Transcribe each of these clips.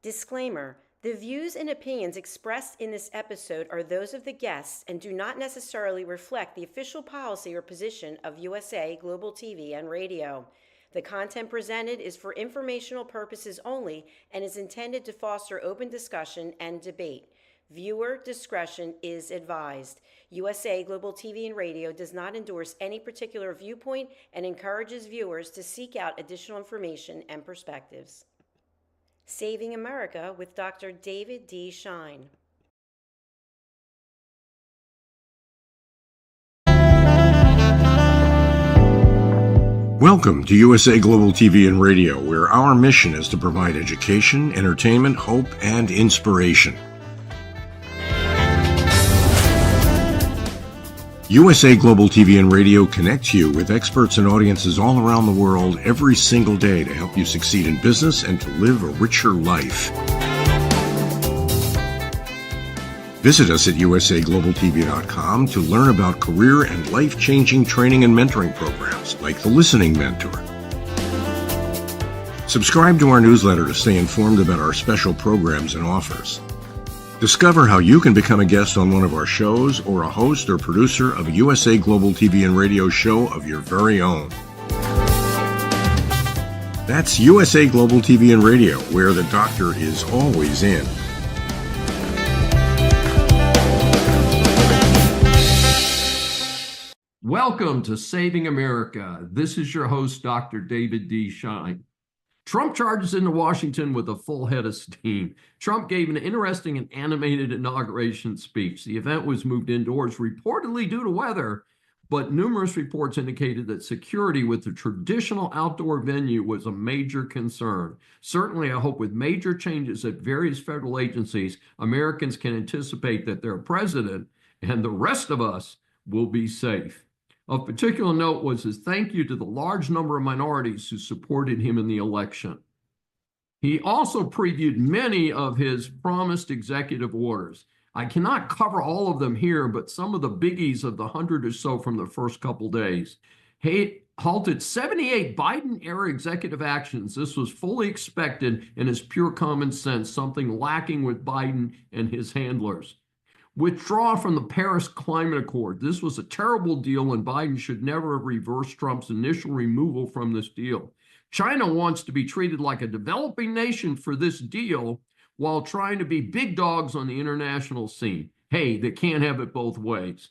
Disclaimer: the views and opinions expressed in this episode are those of the guests and do not necessarily reflect the official policy or position of USA Global TV and Radio. The content presented is for informational purposes only and is intended to foster open discussion and debate. Viewer discretion is advised. USA Global TV and Radio does not endorse any particular viewpoint and encourages viewers to seek out additional information and perspectives. Saving America with Dr. David D. Schein. Welcome to USA Global TV and Radio, where our mission is to provide education, entertainment, hope, and inspiration. USA Global TV and Radio connects you with experts and audiences all around the world every single day to help you succeed in business and to live a richer life. Visit us at usaglobaltv.com to learn about career and life-changing training and mentoring programs like the Listening Mentor. Subscribe to our newsletter to stay informed about our special programs and offers. Discover how you can become a guest on one of our shows or a host or producer of a USA Global TV and Radio show of your very own. That's USA Global TV and Radio, where the doctor is always in. Welcome to Saving America. This is your host, Dr. David D. Schein. Trump charges into Washington with a full head of steam. Trump gave an interesting and animated inauguration speech. The event was moved indoors, reportedly due to weather, but numerous reports indicated that security with the traditional outdoor venue was a major concern. Certainly, I hope with major changes at various federal agencies, Americans can anticipate that their president and the rest of us will be safe. Of particular note was his thank you to the large number of minorities who supported him in the election. He also previewed many of his promised executive orders. I cannot cover all of them here, but some of the biggies of the 100 or so from the first couple days. He halted 78 Biden-era executive actions. This was fully expected and is pure common sense, something lacking with Biden and his handlers. Withdraw from the Paris Climate Accord. This was a terrible deal, and Biden should never have reversed Trump's initial removal from this deal. China wants to be treated like a developing nation for this deal while trying to be big dogs on the international scene. Hey, they can't have it both ways.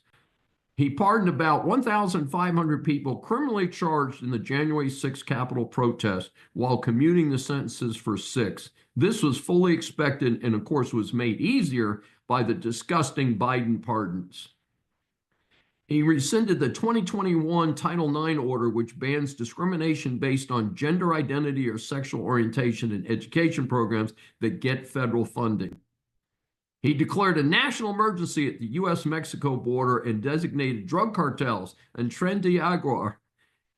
He pardoned about 1,500 people criminally charged in the January 6th Capitol protest while commuting the sentences for 6. This was fully expected and, of course, was made easier by the disgusting Biden pardons. He rescinded the 2021 Title IX order, which bans discrimination based on gender identity or sexual orientation in education programs that get federal funding. He declared a national emergency at the U.S.-Mexico border and designated drug cartels and Trendiagua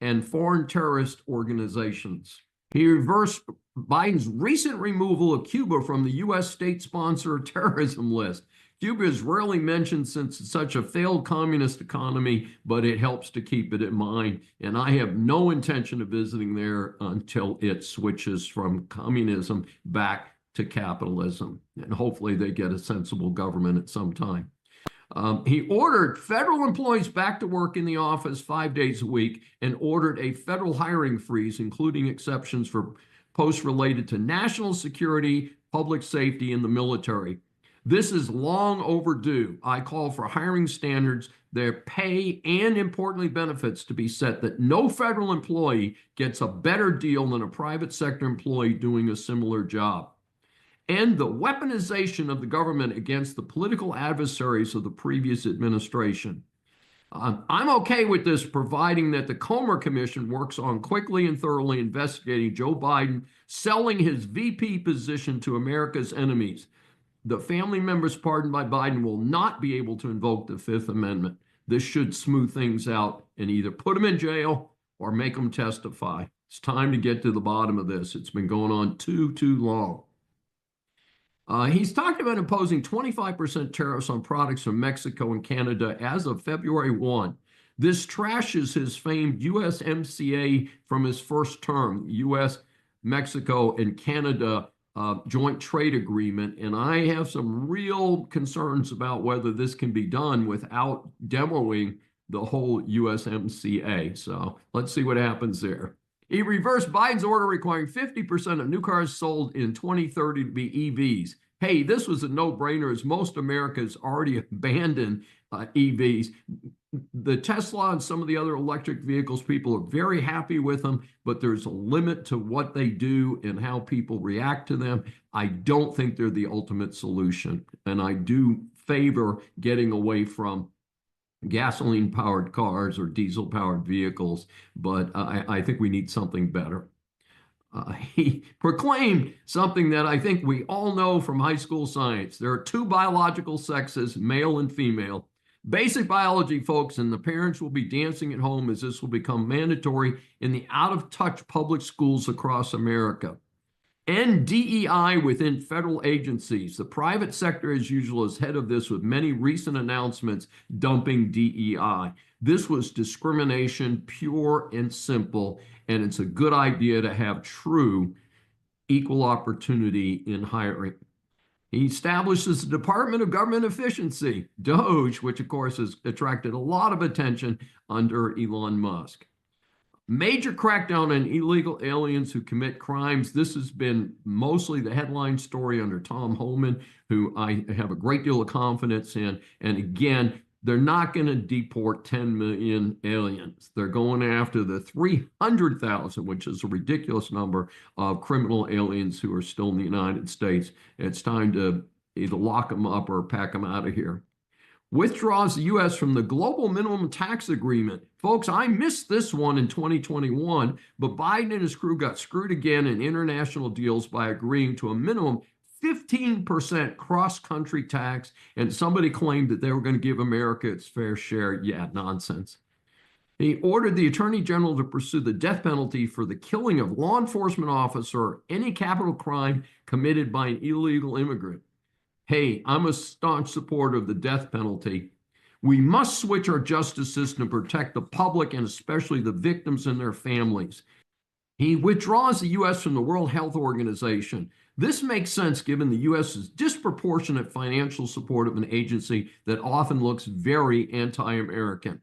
and foreign terrorist organizations. He reversed Biden's recent removal of Cuba from the U.S. state sponsor terrorism list. Cuba is rarely mentioned since it's such a failed communist economy, but it helps to keep it in mind. And I have no intention of visiting there until it switches from communism back to capitalism. And hopefully they get a sensible government at some time. He ordered federal employees back to work in the office 5 days a week and ordered a federal hiring freeze, including exceptions for posts related to national security, public safety, and the military. This is long overdue. I call for hiring standards, their pay, and importantly, benefits to be set that no federal employee gets a better deal than a private sector employee doing a similar job. End the weaponization of the government against the political adversaries of the previous administration. I'm okay with this, providing that the Comer Commission works on quickly and thoroughly investigating Joe Biden selling his VP position to America's enemies. The family members pardoned by Biden will not be able to invoke the Fifth Amendment. This should smooth things out and either put them in jail or make them testify. It's time to get to the bottom of this. It's been going on too long. He's talked about imposing 25% tariffs on products from Mexico and Canada as of February 1. This trashes his famed USMCA from his first term. US, Mexico, and Canada joint trade agreement, and I have some real concerns about whether this can be done without demoing the whole USMCA. So let's see what happens there. He reversed Biden's order requiring 50% of new cars sold in 2030 to be EVs. Hey, this was a no-brainer as most America has already abandoned EVs. The Tesla and some of the other electric vehicles, people are very happy with them, but there's a limit to what they do and how people react to them. I don't think they're the ultimate solution, and I do favor getting away from gasoline-powered cars or diesel-powered vehicles, but I think we need something better. He proclaimed something that I think we all know from high school science. There are two biological sexes, male and female. Basic biology, folks, and the parents will be dancing at home as this will become mandatory in the out-of-touch public schools across America. End DEI within federal agencies. The private sector, as usual, is head of this with many recent announcements dumping DEI. This was discrimination, pure and simple, and it's a good idea to have true equal opportunity in hiring. He establishes the Department of Government Efficiency, DOGE, which of course has attracted a lot of attention under Elon Musk. Major crackdown on illegal aliens who commit crimes. This has been mostly the headline story under Tom Homan, who I have a great deal of confidence in. And again, they're not going to deport 10 million aliens. They're going after the 300,000, which is a ridiculous number of criminal aliens who are still in the United States. It's time to either lock them up or pack them out of here. Withdraws the U.S. from the global minimum tax agreement. Folks, I missed this one in 2021, but Biden and his crew got screwed again in international deals by agreeing to a minimum 15% cross-country tax, and somebody claimed that they were going to give America its fair share. Yeah, nonsense. He ordered the Attorney General to pursue the death penalty for the killing of law enforcement officer or any capital crime committed by an illegal immigrant. Hey, I'm a staunch supporter of the death penalty. We must switch our justice system to protect the public and especially the victims and their families. He withdraws the U.S. from the World Health Organization. This makes sense given the U.S.'s disproportionate financial support of an agency that often looks very anti-American.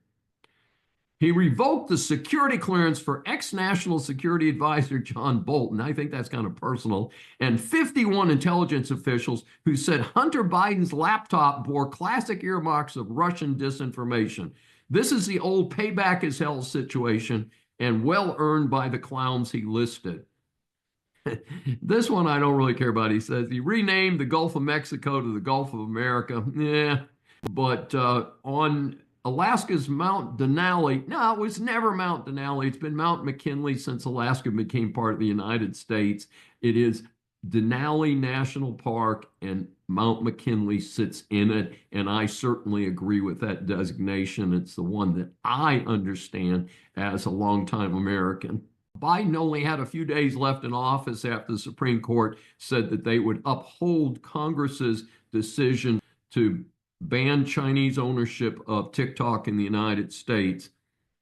He revoked the security clearance for ex-National Security Advisor John Bolton. I think that's kind of personal. And 51 intelligence officials who said Hunter Biden's laptop bore classic earmarks of Russian disinformation. This is the old payback is hell situation, and well earned by the clowns he listed. This one I don't really care about. He says he renamed the Gulf of Mexico to the Gulf of America. Yeah, but on Alaska's Mount Denali, no, it was never Mount Denali. It's been Mount McKinley since Alaska became part of the United States. It is Denali National Park, and Mount McKinley sits in it, and I certainly agree with that designation. It's the one that I understand as a longtime American. Biden only had a few days left in office after the Supreme Court said that they would uphold Congress's decision to ban Chinese ownership of TikTok in the United States.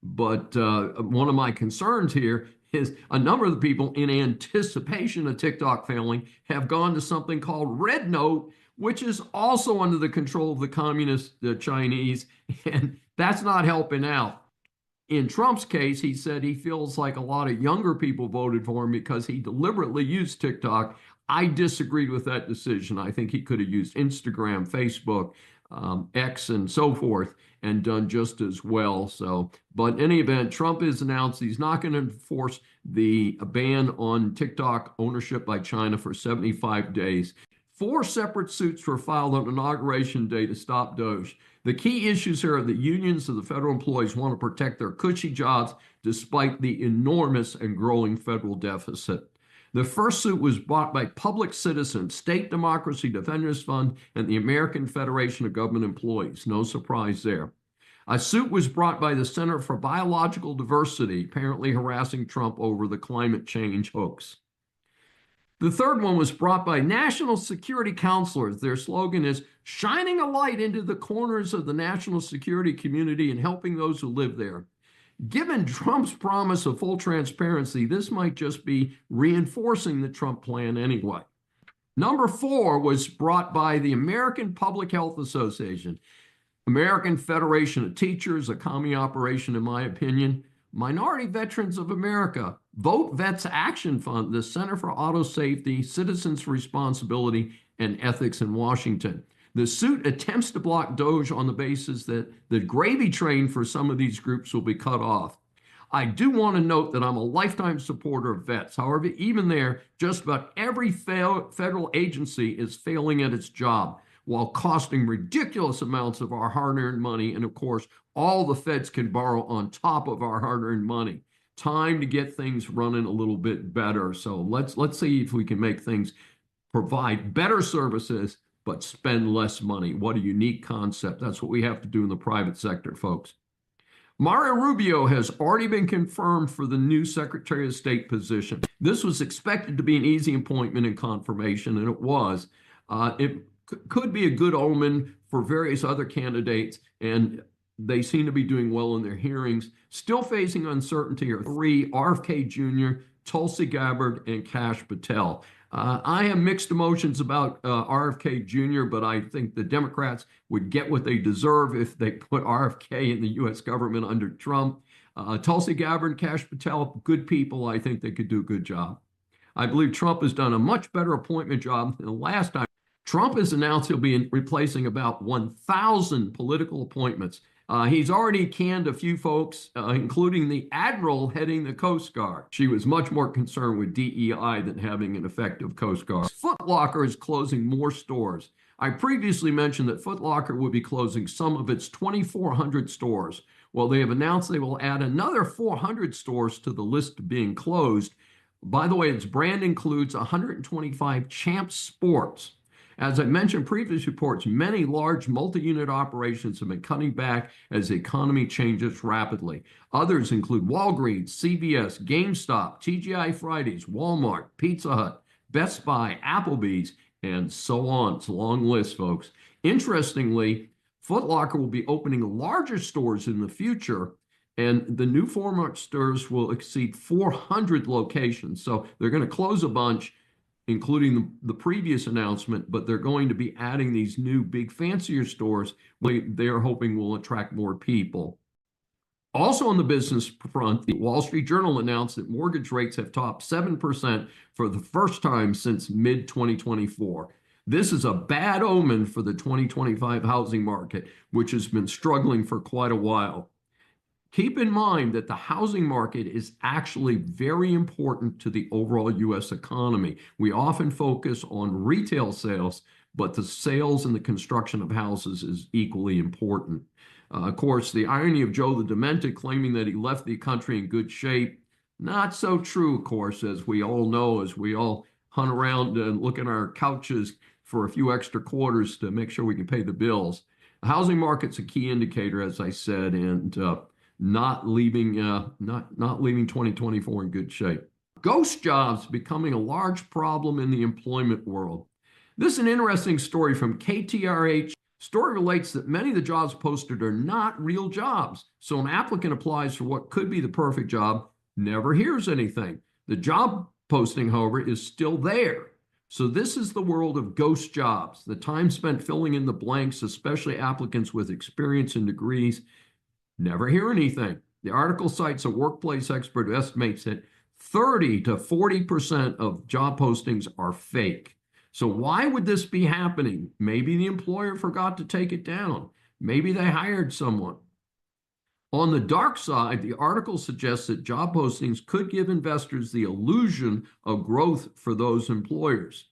But one of my concerns here is a number of the people in anticipation of TikTok failing have gone to something called Red Note, which is also under the control of the communist Chinese, and that's not helping out. In Trump's case, he said he feels like a lot of younger people voted for him because he deliberately used TikTok. I disagreed with that decision. I think he could have used Instagram, Facebook, X, and so forth, and done just as well. So, but in any event, Trump has announced he's not going to enforce the ban on TikTok ownership by China for 75 days. 4 separate suits were filed on Inauguration Day to stop DOGE. The key issues here are that unions of the federal employees want to protect their cushy jobs despite the enormous and growing federal deficit. The first suit was brought by Public Citizen, State Democracy Defenders Fund, and the American Federation of Government Employees. No surprise there. A suit was brought by the Center for Biological Diversity, apparently harassing Trump over the climate change hoax. The third one was brought by national security counselors. Their slogan is shining a light into the corners of the national security community and helping those who live there. Given Trump's promise of full transparency, this might just be reinforcing the Trump plan anyway. Number 4 was brought by the American Public Health Association, American Federation of Teachers, a commie operation in my opinion, Minority Veterans of America, Vote Vets Action Fund, the Center for Auto Safety, Citizens Responsibility, and Ethics in Washington. The suit attempts to block DOGE on the basis that the gravy train for some of these groups will be cut off. I do want to note that I'm a lifetime supporter of vets. However, even there, just about every federal agency is failing at its job while costing ridiculous amounts of our hard-earned money. And of course, all the feds can borrow on top of our hard-earned money. Time to get things running a little bit better. So let's see if we can make things provide better services but spend less money. What a unique concept. That's what we have to do in the private sector, folks. Mario Rubio has already been confirmed for the new Secretary of State position. This was expected to be an easy appointment and confirmation, and it was. It could be a good omen for various other candidates, and they seem to be doing well in their hearings. Still facing uncertainty are 3, RFK Jr., Tulsi Gabbard, and Kash Patel. I have mixed emotions about RFK Jr., but I think the Democrats would get what they deserve if they put RFK in the U.S. government under Trump. Tulsi Gabbard and Kash Patel, good people. I think they could do a good job. I believe Trump has done a much better appointment job than the last time. Trump has announced he'll be replacing about 1,000 political appointments. He's already canned a few folks, including the admiral heading the Coast Guard. She was much more concerned with DEI than having an effective Coast Guard. Footlocker is closing more stores. I previously mentioned that Footlocker would be closing some of its 2,400 stores. Well, they have announced they will add another 400 stores to the list being closed. By the way, its brand includes 125 Champ Sports. As I mentioned in previous reports, many large multi-unit operations have been cutting back as the economy changes rapidly. Others include Walgreens, CVS, GameStop, TGI Fridays, Walmart, Pizza Hut, Best Buy, Applebee's, and so on. It's a long list, folks. Interestingly, Foot Locker will be opening larger stores in the future, and the new format stores will exceed 400 locations. So they're going to close a bunch, including the previous announcement, but they're going to be adding these new big fancier stores they're hoping will attract more people. Also on the business front, the Wall Street Journal announced that mortgage rates have topped 7% for the first time since mid-2024. This is a bad omen for the 2025 housing market, which has been struggling for quite a while. Keep in mind that the housing market is actually very important to the overall U.S. economy. We often focus on retail sales, but the sales and the construction of houses is equally important. Of course, the irony of Joe the Dementia claiming that he left the country in good shape, not so true, of course, as we all know, as we all hunt around and look at our couches for a few extra quarters to make sure we can pay the bills. The housing market's a key indicator, as I said, and not leaving 2024 in good shape. Ghost jobs becoming a large problem in the employment world. This is an interesting story from KTRH. Story relates that many of the jobs posted are not real jobs. So an applicant applies for what could be the perfect job, never hears anything. The job posting, however, is still there. So this is the world of ghost jobs, the time spent filling in the blanks, especially applicants with experience and degrees, never hear anything. The article cites a workplace expert who estimates that 30 to 40% of job postings are fake. So why would this be happening? Maybe the employer forgot to take it down. Maybe they hired someone. On the dark side, the article suggests that job postings could give investors the illusion of growth for those employers.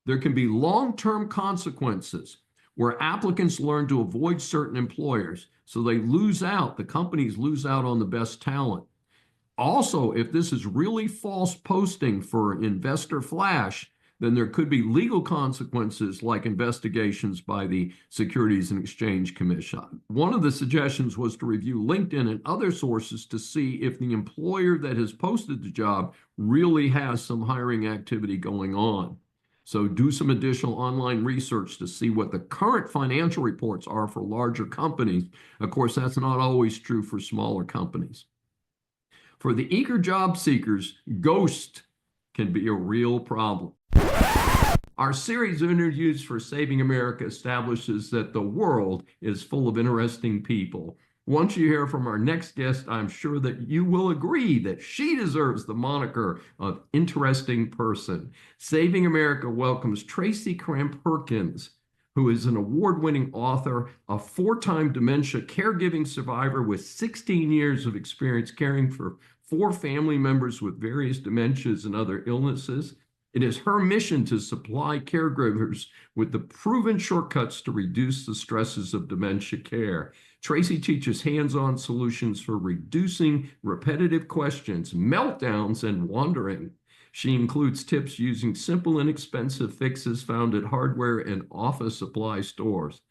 There can be long-term consequences where applicants learn to avoid certain employers, so they lose out, the companies lose out on the best talent. Also, if this is really false posting for investor flash, then there could be legal consequences like investigations by the Securities and Exchange Commission. One of the suggestions was to review LinkedIn and other sources to see if the employer that has posted the job really has some hiring activity going on. So do some additional online research to see what the current financial reports are for larger companies. Of course, that's not always true for smaller companies. For the eager job seekers, ghost can be a real problem. Our series of interviews for Saving America establishes that the world is full of interesting people. Once you hear from our next guest, I'm sure that you will agree that she deserves the moniker of interesting person. Saving America welcomes Tracy Cramp-Perkins, who is an award-winning author, a four-time dementia caregiving survivor with 16 years of experience caring for four family members with various dementias and other illnesses. It is her mission to supply caregivers with the proven shortcuts to reduce the stresses of dementia care. Tracy teaches hands-on solutions for reducing repetitive questions, meltdowns, and wandering. She includes tips using simple, inexpensive fixes found at hardware and office supply stores.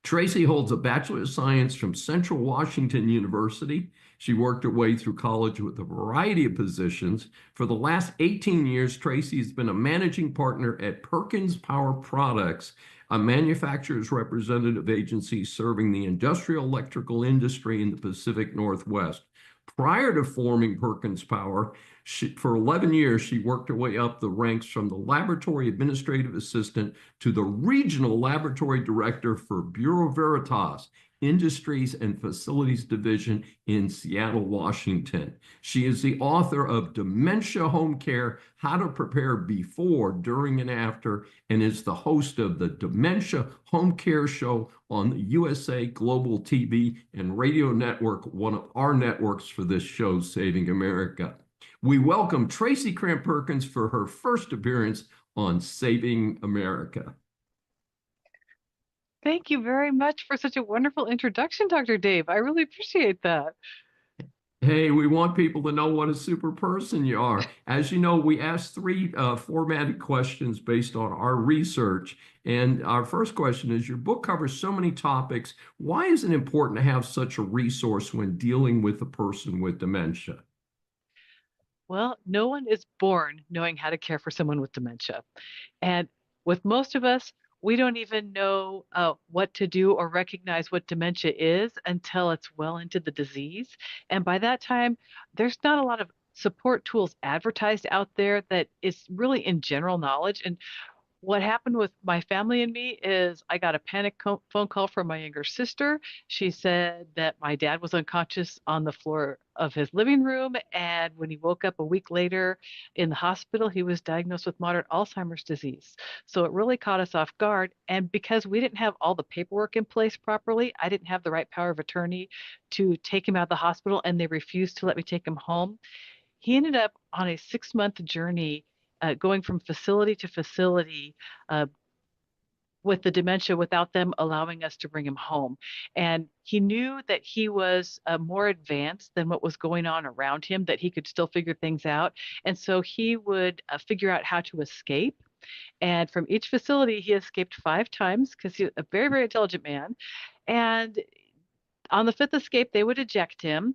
Tracy holds a Bachelor of Science from Central Washington University. She worked her way through college with a variety of positions. For the last 18 years, Tracy has been a managing partner at Perkins Power Products, a manufacturer's representative agency serving the industrial electrical industry in the Pacific Northwest. Prior to forming Perkins Power, for 11 years, she worked her way up the ranks from the laboratory administrative assistant to the regional laboratory director for Bureau Veritas, Industries and Facilities Division in Seattle, Washington. She is the author of Dementia Home Care, How to Prepare Before, During, and After, and is the host of the Dementia Home Care Show on the USA Global TV and Radio Network, one of our networks for this show, Saving America. We welcome Tracy Cramp-Perkins for her first appearance on Saving America. Thank you very much for such a wonderful introduction, Dr. Dave. I really appreciate that. Hey, we want people to know what a super person you are. As you know, we asked three formatted questions based on our research. And our first question is, your book covers so many topics. Why is it important to have such a resource when dealing with a person with dementia? Well, no one is born knowing how to care for someone with dementia. And with most of us, we don't even know what to do or recognize what dementia is until it's well into the disease. And by that time, there's not a lot of support tools advertised out there that is really in general knowledge. And what happened with my family and me is I got a panic phone call from my younger sister. She said that my dad was unconscious on the floor of his living room. And when he woke up a week later in the hospital, he was diagnosed with moderate Alzheimer's disease. So it really caught us off guard. And because we didn't have all the paperwork in place properly, I didn't have the right power of attorney to take him out of the hospital, and they refused to let me take him home. He ended up on a 6-month journey, going from facility to facility uh, with the dementia without them allowing us to bring him home. And he knew that he was more advanced than what was going on around him, that he could still figure things out. And so he would figure out how to escape. And from each facility, he escaped 5 times because he's a very, very intelligent man. And on the 5th escape, they would eject him.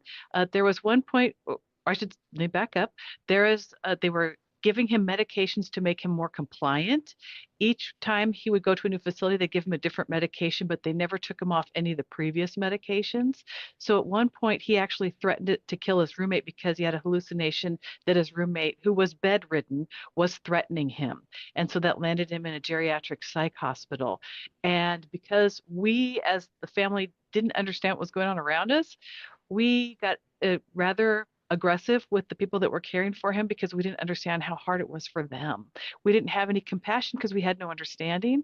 There was one point, or I should let me back up. They were giving him medications to make him more compliant. Each time he would go to a new facility, they give him a different medication, but they never took him off any of the previous medications. So at one point, he actually threatened to kill his roommate because he had a hallucination that his roommate, who was bedridden, was threatening him. And so that landed him in a geriatric psych hospital. And because we, as the family, didn't understand what was going on around us, we got rather aggressive with the people that were caring for him because we didn't understand how hard it was for them. We didn't have any compassion because we had no understanding.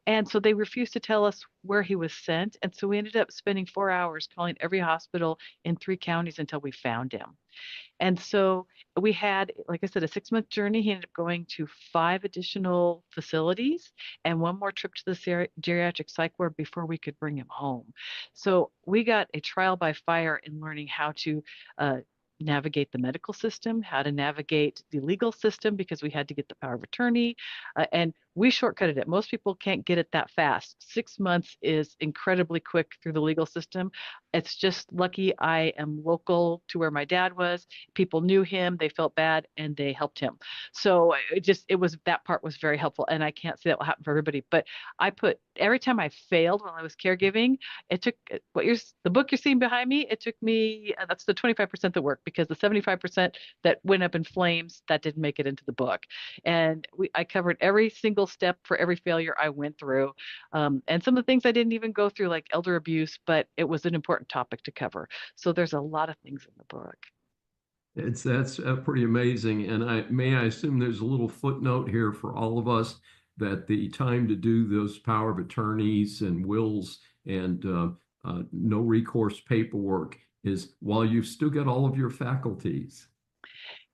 And so they refused to tell us where he was sent. And so we ended up spending 4 hours calling every hospital in 3 counties until we found him. And so we had, like I said, a 6-month journey. He ended up going to 5 additional facilities and 1 more trip to the geriatric psych ward before we could bring him home. So we got a trial by fire in learning how to navigate the medical system, how to navigate the legal system, because we had to get the power of attorney, and we shortcutted it. Most people can't get it that fast. 6 months is incredibly quick through the legal system. It's just lucky I am local to where my dad was. People knew him, they felt bad, and they helped him. So that part was very helpful. And I can't say that will happen for everybody, but every time I failed while I was caregiving, it took the book you're seeing behind me. It took me, that's the 25% that worked, because the 75% that went up in flames, that didn't make it into the book. And I covered every single little step for every failure I went through. And some of the things I didn't even go through, like elder abuse, but it was an important topic to cover. So there's a lot of things in the book. That's pretty amazing. And I assume there's a little footnote here for all of us that the time to do those power of attorneys and wills and no recourse paperwork is while you've still got all of your faculties.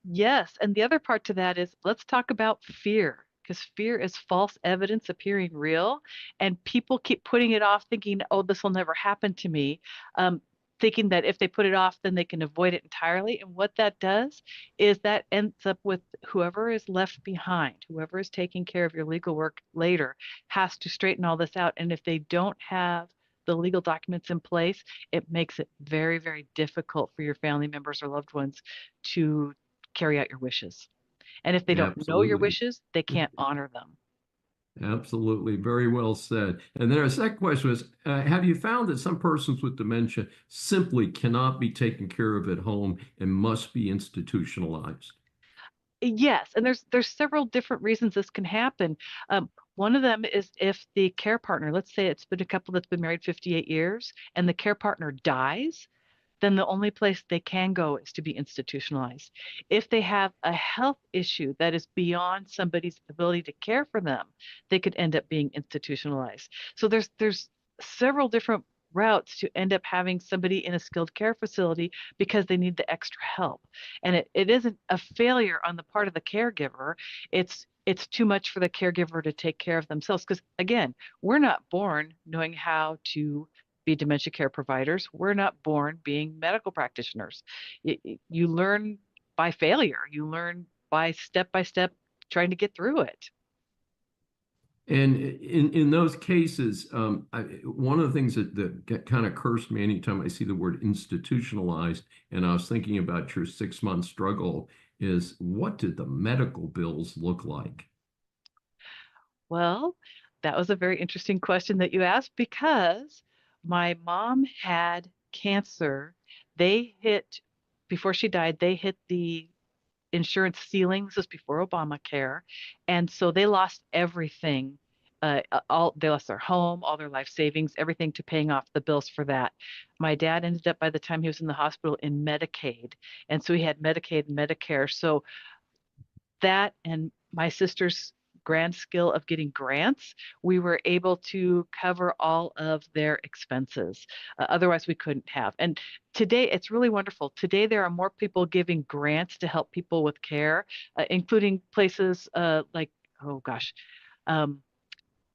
Yes. And the other part to that is let's talk about fear, because fear is false evidence appearing real. And people keep putting it off, thinking, oh, this will never happen to me. Thinking that if they put it off, then they can avoid it entirely. And what that does is that ends up with whoever is left behind, whoever is taking care of your legal work later, has to straighten all this out. And if they don't have the legal documents in place, it makes it very, very difficult for your family members or loved ones to carry out your wishes. And if they don't know your Absolutely. wishes, they can't honor them. Absolutely. Very well said. And then our second question was, have you found that some persons with dementia simply cannot be taken care of at home and must be institutionalized? Yes, and there's several different reasons this can happen. One of them is if the care partner, let's say it's been a couple that's been married 58 years, and the care partner dies, then the only place they can go is to be institutionalized. If they have a health issue that is beyond somebody's ability to care for them, they could end up being institutionalized. So there's several different routes to end up having somebody in a skilled care facility because they need the extra help. And it isn't a failure on the part of the caregiver. It's too much for the caregiver to take care of themselves. Because again, we're not born knowing how to be dementia care providers. We're not born being medical practitioners. You learn by failure. You learn by step trying to get through it. And in those cases, one of the things that kind of cursed me anytime I see the word institutionalized, and I was thinking about your 6 month struggle, is what did the medical bills look like? Well, that was a very interesting question that you asked because my mom had cancer. They hit, before she died, they hit the insurance ceiling. This was before Obamacare. And so they lost everything. All they lost their home, all their life savings, everything to paying off the bills for that. My dad ended up by the time he was in the hospital in Medicaid. And so he had Medicaid and Medicare. So that and my sister's grand skill of getting grants, we were able to cover all of their expenses. Otherwise, we couldn't have. And today, it's really wonderful. Today, there are more people giving grants to help people with care, including places like, oh gosh, um,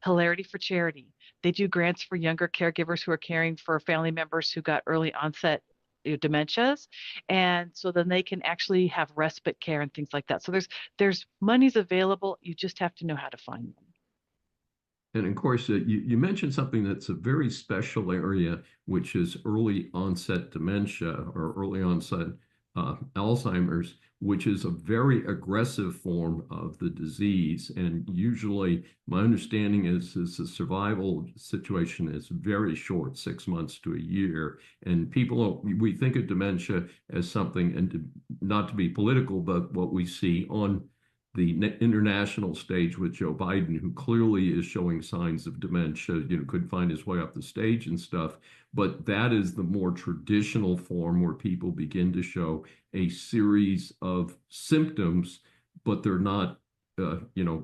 Hilarity for Charity. They do grants for younger caregivers who are caring for family members who got early onset dementias, and so then they can actually have respite care and things like that. So there's monies available. You just have to know how to find them. And of course, you mentioned something that's a very special area, which is early onset dementia or early onset Alzheimer's, which is a very aggressive form of the disease. And usually, my understanding is the survival situation is very short, 6 months to a year. And we think of dementia as something, and not to be political, but what we see on the international stage with Joe Biden, who clearly is showing signs of dementia, couldn't find his way up the stage and stuff. But that is the more traditional form where people begin to show a series of symptoms, but they're not,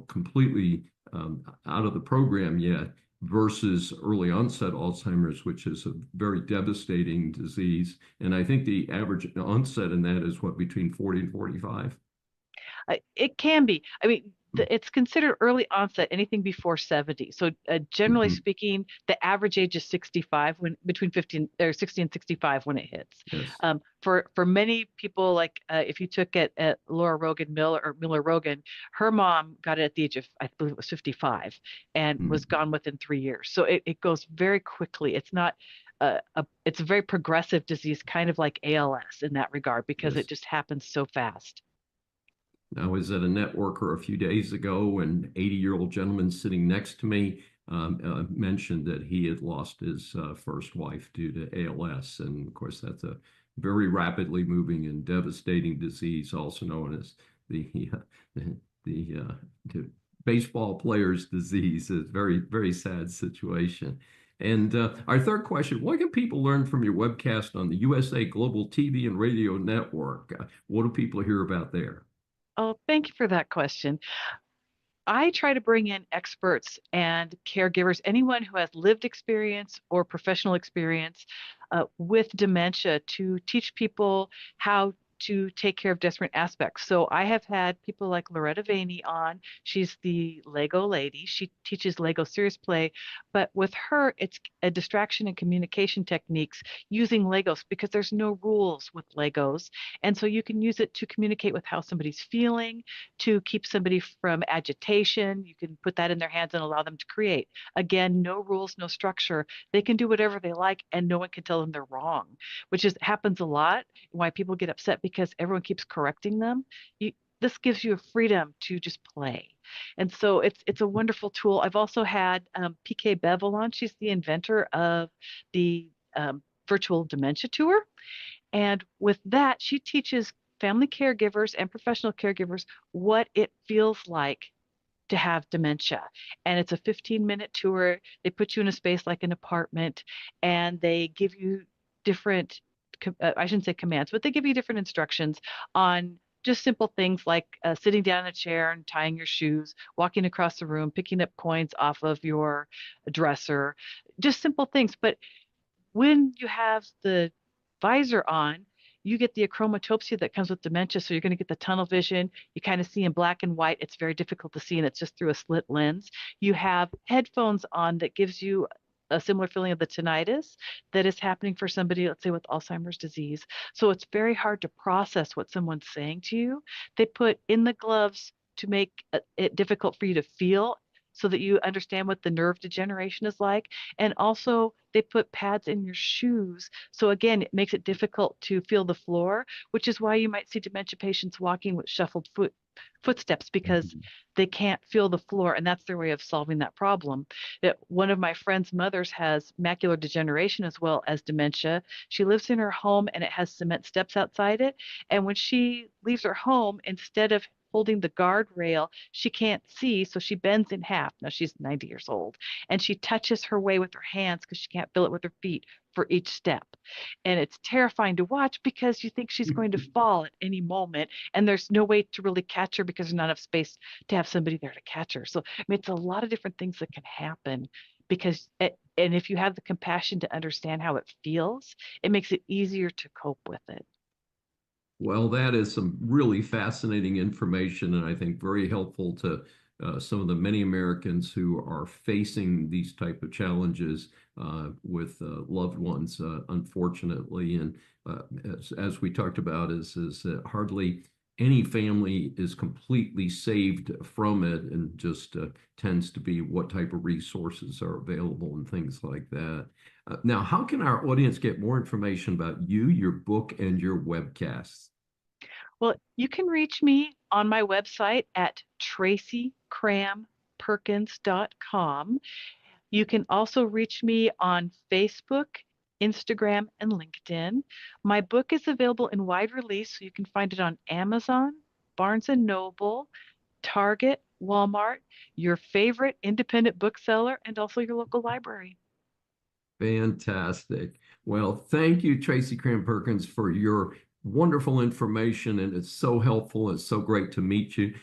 completely out of the program yet, versus early onset Alzheimer's, which is a very devastating disease. And I think the average onset in that is what, between 40 and 45? It can be. I mean, Mm-hmm. it's considered early onset, anything before 70. So generally Mm-hmm. speaking, the average age is 65 when between 50 and, or 60 and 65 when it hits. Yes. For many people, like if you took it at Laura Rogan Miller or Miller Rogan, her mom got it at the age of, I believe it was 55 and was Mm-hmm. gone within 3 years. So it goes very quickly. It's not it's a very progressive disease, kind of like ALS in that regard, because it Yes. just happens so fast. I was at a networker a few days ago, and 80-year-old gentleman sitting next to me mentioned that he had lost his first wife due to ALS. And of course, that's a very rapidly moving and devastating disease, also known as the baseball player's disease. It's a very, very sad situation. And our third question, what can people learn from your webcast on the USA Global TV and Radio Network? What do people hear about there? Oh, thank you for that question. I try to bring in experts and caregivers, anyone who has lived experience or professional experience with dementia to teach people how to take care of different aspects. So I have had people like Loretta Vaney on. She's the Lego lady. She teaches Lego serious play, but with her, it's a distraction and communication techniques using Legos because there's no rules with Legos. And so you can use it to communicate with how somebody's feeling, to keep somebody from agitation. You can put that in their hands and allow them to create. Again, no rules, no structure. They can do whatever they like and no one can tell them they're wrong, which is happens a lot. Why people get upset because everyone keeps correcting them. This gives you a freedom to just play. And so it's a wonderful tool. I've also had PK Bevel on. She's the inventor of the virtual dementia tour. And with that, she teaches family caregivers and professional caregivers what it feels like to have dementia. And it's a 15-minute tour. They put you in a space like an apartment and they give you different, I shouldn't say commands, but they give you different instructions on just simple things like sitting down in a chair and tying your shoes, walking across the room, picking up coins off of your dresser, just simple things. But when you have the visor on, you get the achromatopsia that comes with dementia. So you're going to get the tunnel vision. You kind of see in black and white. It's very difficult to see, and it's just through a slit lens. You have headphones on that gives you a similar feeling of the tinnitus that is happening for somebody, let's say, with Alzheimer's disease. So it's very hard to process what someone's saying to you. They put in the gloves to make it difficult for you to feel so that you understand what the nerve degeneration is like. And also, they put pads in your shoes. So again, it makes it difficult to feel the floor, which is why you might see dementia patients walking with shuffled footsteps because they can't feel the floor. And that's their way of solving that problem. One of my friend's mothers has macular degeneration as well as dementia. She lives in her home and it has cement steps outside it. And when she leaves her home, instead of holding the guardrail, she can't see, so she bends in half. Now she's 90 years old, and she touches her way with her hands because she can't feel it with her feet for each step. And it's terrifying to watch because you think she's going to fall at any moment, and there's no way to really catch her because there's not enough space to have somebody there to catch her. So I mean, it's a lot of different things that can happen because, and if you have the compassion to understand how it feels, it makes it easier to cope with it. Well, that is some really fascinating information, and I think very helpful to some of the many Americans who are facing these type of challenges with loved ones, unfortunately. And as we talked about, is hardly any family is completely saved from it, and just tends to be what type of resources are available and things like that. Now, how can our audience get more information about you, your book, and your webcasts? Well, you can reach me on my website at tracycramperkins.com. You can also reach me on Facebook, Instagram, and LinkedIn. My book is available in wide release, so you can find it on Amazon, Barnes& and Noble, Target, Walmart, your favorite independent bookseller, and also your local library. Fantastic. Well, thank you, Tracy Cram Perkins, for your wonderful information, and it's so helpful. It's so great to meet you.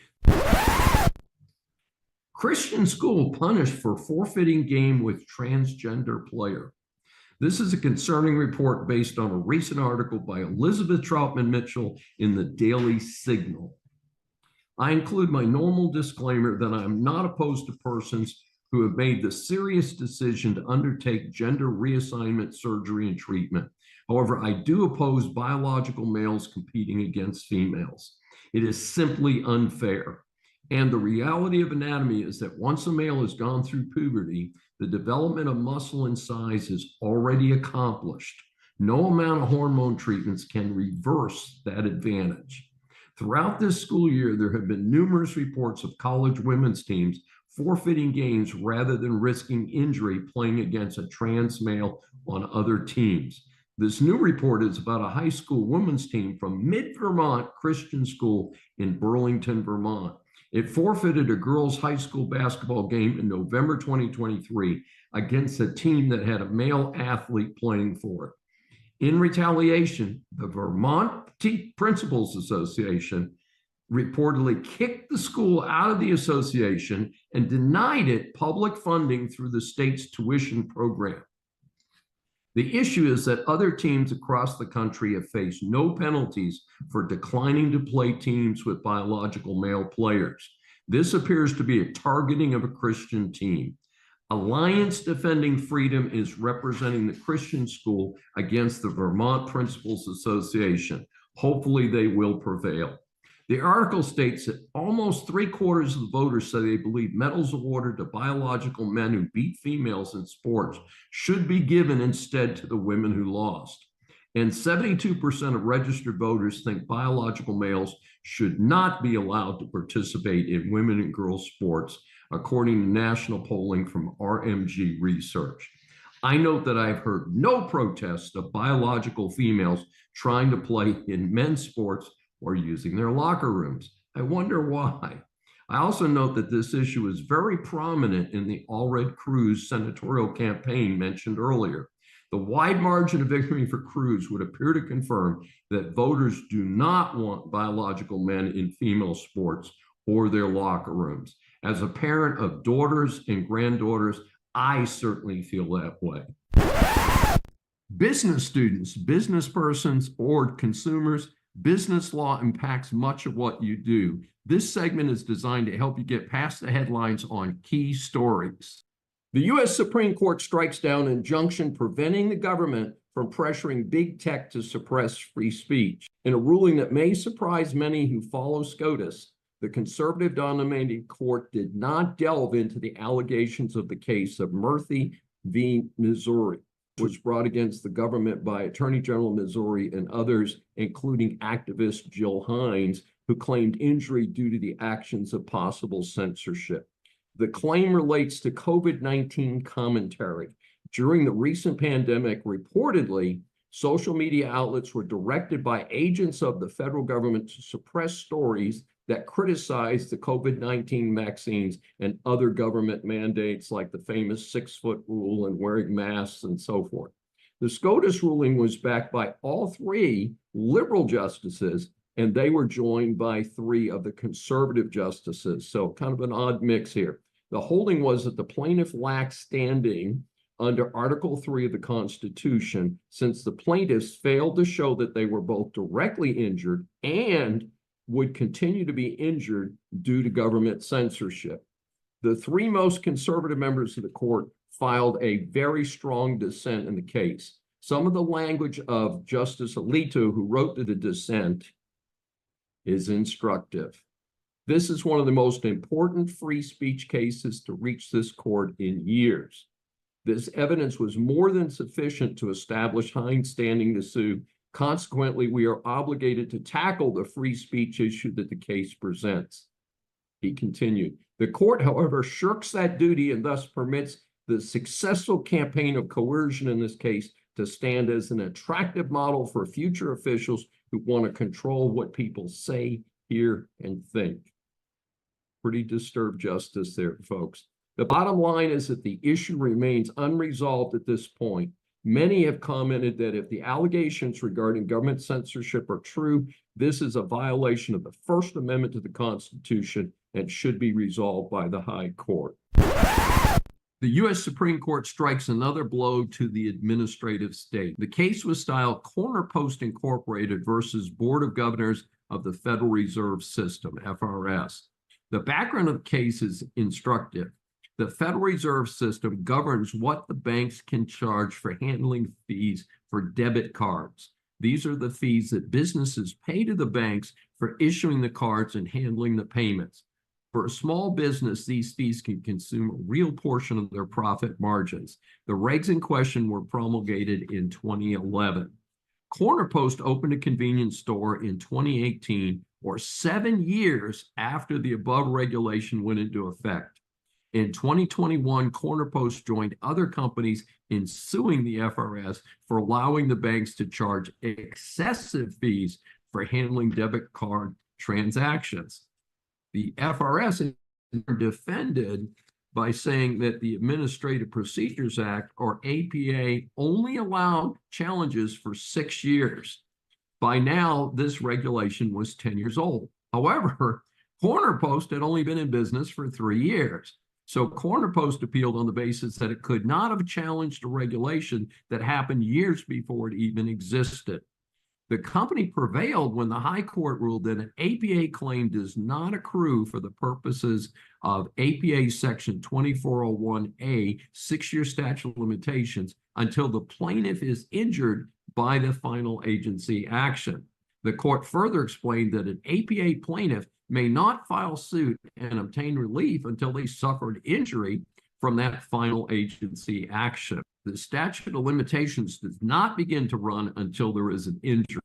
Christian school punished for forfeiting game with transgender player. This is a concerning report based on a recent article by Elizabeth Troutman Mitchell in the Daily Signal. I include my normal disclaimer that I am not opposed to persons who have made the serious decision to undertake gender reassignment surgery and treatment. However, I do oppose biological males competing against females. It is simply unfair. And the reality of anatomy is that once a male has gone through puberty, the development of muscle and size is already accomplished. No amount of hormone treatments can reverse that advantage. Throughout this school year, there have been numerous reports of college women's teams forfeiting games rather than risking injury playing against a trans male on other teams. This new report is about a high school women's team from Mid-Vermont Christian School in Burlington, Vermont. It forfeited a girls' high school basketball game in November 2023 against a team that had a male athlete playing for it. In retaliation, the Vermont Principals Association reportedly kicked the school out of the association and denied it public funding through the state's tuition program. The issue is that other teams across the country have faced no penalties for declining to play teams with biological male players. This appears to be a targeting of a Christian team. Alliance Defending Freedom is representing the Christian school against the Vermont Principals Association. Hopefully they will prevail. The article states that almost 3/4 of the voters say they believe medals awarded to biological men who beat females in sports should be given instead to the women who lost. And 72% of registered voters think biological males should not be allowed to participate in women and girls sports, according to national polling from RMG Research. I note that I've heard no protest of biological females trying to play in men's sports or using their locker rooms. I wonder why. I also note that this issue is very prominent in the Allred Cruz senatorial campaign mentioned earlier. The wide margin of victory for Cruz would appear to confirm that voters do not want biological men in female sports or their locker rooms. As a parent of daughters and granddaughters, I certainly feel that way. Business students, business persons, or consumers, business law impacts much of what you do. This segment is designed to help you get past the headlines on key stories. The U.S. Supreme Court strikes down an injunction preventing the government from pressuring big tech to suppress free speech. In a ruling that may surprise many who follow SCOTUS, the conservative-dominated court did not delve into the allegations of the case of Murphy v. Missouri, which was brought against the government by Attorney General of Missouri and others, including activist Jill Hines, who claimed injury due to the actions of possible censorship. The claim relates to COVID-19 commentary. During the recent pandemic, reportedly, social media outlets were directed by agents of the federal government to suppress stories that criticized the COVID-19 vaccines and other government mandates like the famous 6-foot rule and wearing masks and so forth. The SCOTUS ruling was backed by all 3 liberal justices, and they were joined by 3 of the conservative justices. So kind of an odd mix here. The holding was that the plaintiff lacked standing under Article 3 of the Constitution, since the plaintiffs failed to show that they were both directly injured and would continue to be injured due to government censorship. The 3 most conservative members of the court filed a very strong dissent in the case. Some of the language of Justice Alito, who wrote the dissent, is instructive. This is one of the most important free speech cases to reach this court in years. This evidence was more than sufficient to establish Hines standing to sue. Consequently, we are obligated to tackle the free speech issue that the case presents. He continued. The court, however, shirks that duty and thus permits the successful campaign of coercion in this case to stand as an attractive model for future officials who want to control what people say, hear, and think. Pretty disturbed justice there, folks. The bottom line is that the issue remains unresolved at this point. Many have commented that if the allegations regarding government censorship are true, this is a violation of the First Amendment to the Constitution and should be resolved by the High Court. The U.S. Supreme Court strikes another blow to the administrative state. The case was styled Corner Post Incorporated versus Board of Governors of the Federal Reserve System, FRS. The background of the case is instructive. The Federal Reserve System governs what the banks can charge for handling fees for debit cards. These are the fees that businesses pay to the banks for issuing the cards and handling the payments. For a small business, these fees can consume a real portion of their profit margins. The regs in question were promulgated in 2011. Corner Post opened a convenience store in 2018, or 7 years after the above regulation went into effect. In 2021, Corner Post joined other companies in suing the FRS for allowing the banks to charge excessive fees for handling debit card transactions. The FRS defended by saying that the Administrative Procedures Act, or APA, only allowed challenges for 6 years. By now, this regulation was 10 years old. However, Corner Post had only been in business for 3 years. So Corner Post appealed on the basis that it could not have challenged a regulation that happened years before it even existed. The company prevailed when the High Court ruled that an APA claim does not accrue for the purposes of APA Section 2401A, 6-year statute of limitations, until the plaintiff is injured by the final agency action. The court further explained that an APA plaintiff may not file suit and obtain relief until they suffered injury from that final agency action. The statute of limitations does not begin to run until there is an injury.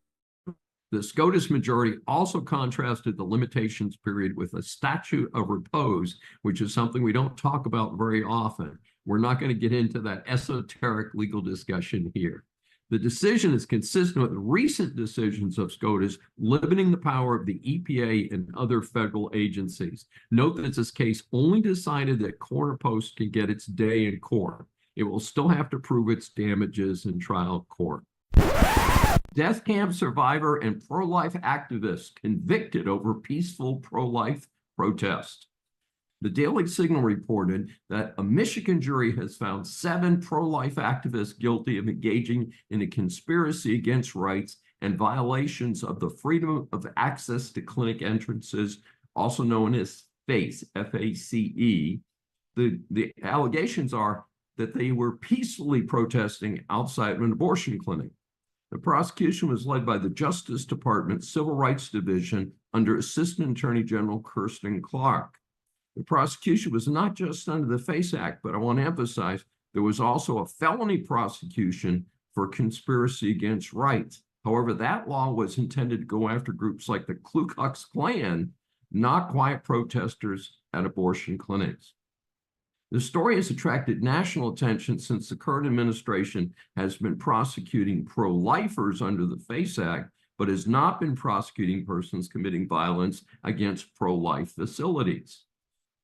The SCOTUS majority also contrasted the limitations period with a statute of repose, which is something we don't talk about very often. We're not going to get into that esoteric legal discussion here. The decision is consistent with recent decisions of SCOTUS limiting the power of the EPA and other federal agencies. Note that this case only decided that Corner Post can get its day in court. It will still have to prove its damages in trial court. Death camp survivor and pro-life activist convicted over peaceful pro-life protest. The Daily Signal reported that a Michigan jury has found 7 pro-life activists guilty of engaging in a conspiracy against rights and violations of the freedom of access to clinic entrances, also known as FACE, F-A-C-E. The allegations are that they were peacefully protesting outside of an abortion clinic. The prosecution was led by the Justice Department Civil Rights Division under Assistant Attorney General Kirsten Clark. The prosecution was not just under the FACE Act, but I want to emphasize there was also a felony prosecution for conspiracy against rights. However, that law was intended to go after groups like the Ku Klux Klan, not quiet protesters at abortion clinics. The story has attracted national attention since the current administration has been prosecuting pro-lifers under the FACE Act, but has not been prosecuting persons committing violence against pro-life facilities.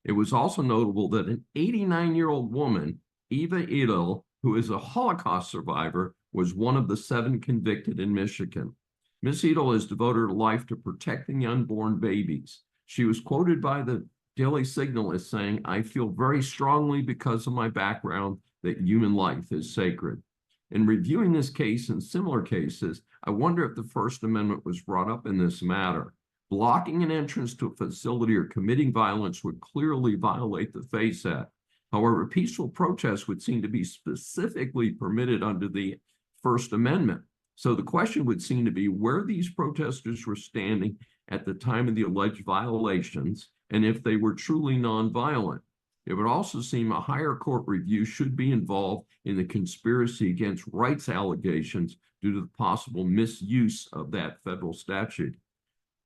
It was also notable that an 89-year-old woman, Eva Edel, who is a Holocaust survivor, was one of the 7 convicted in Michigan. Ms. Edel has devoted her life to protecting unborn babies. She was quoted by the Daily Signal as saying, "I feel very strongly because of my background that human life is sacred." In reviewing this case and similar cases, I wonder if the First Amendment was brought up in this matter. Blocking an entrance to a facility or committing violence would clearly violate the FACE Act. However, peaceful protests would seem to be specifically permitted under the First Amendment. So the question would seem to be where these protesters were standing at the time of the alleged violations, and if they were truly nonviolent. It would also seem a higher court review should be involved in the conspiracy against rights allegations due to the possible misuse of that federal statute.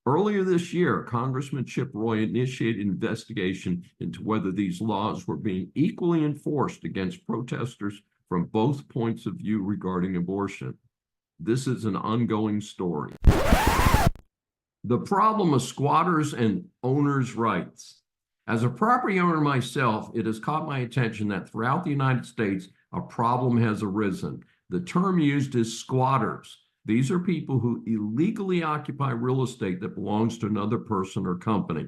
Earlier this year, Congressman Chip Roy initiated an investigation into whether these laws were being equally enforced against protesters from both points of view regarding abortion. This is an ongoing story. The problem of squatters and owners' rights. As a property owner myself, it has caught my attention that throughout the United States, a problem has arisen. The term used is squatters. These are people who illegally occupy real estate that belongs to another person or company.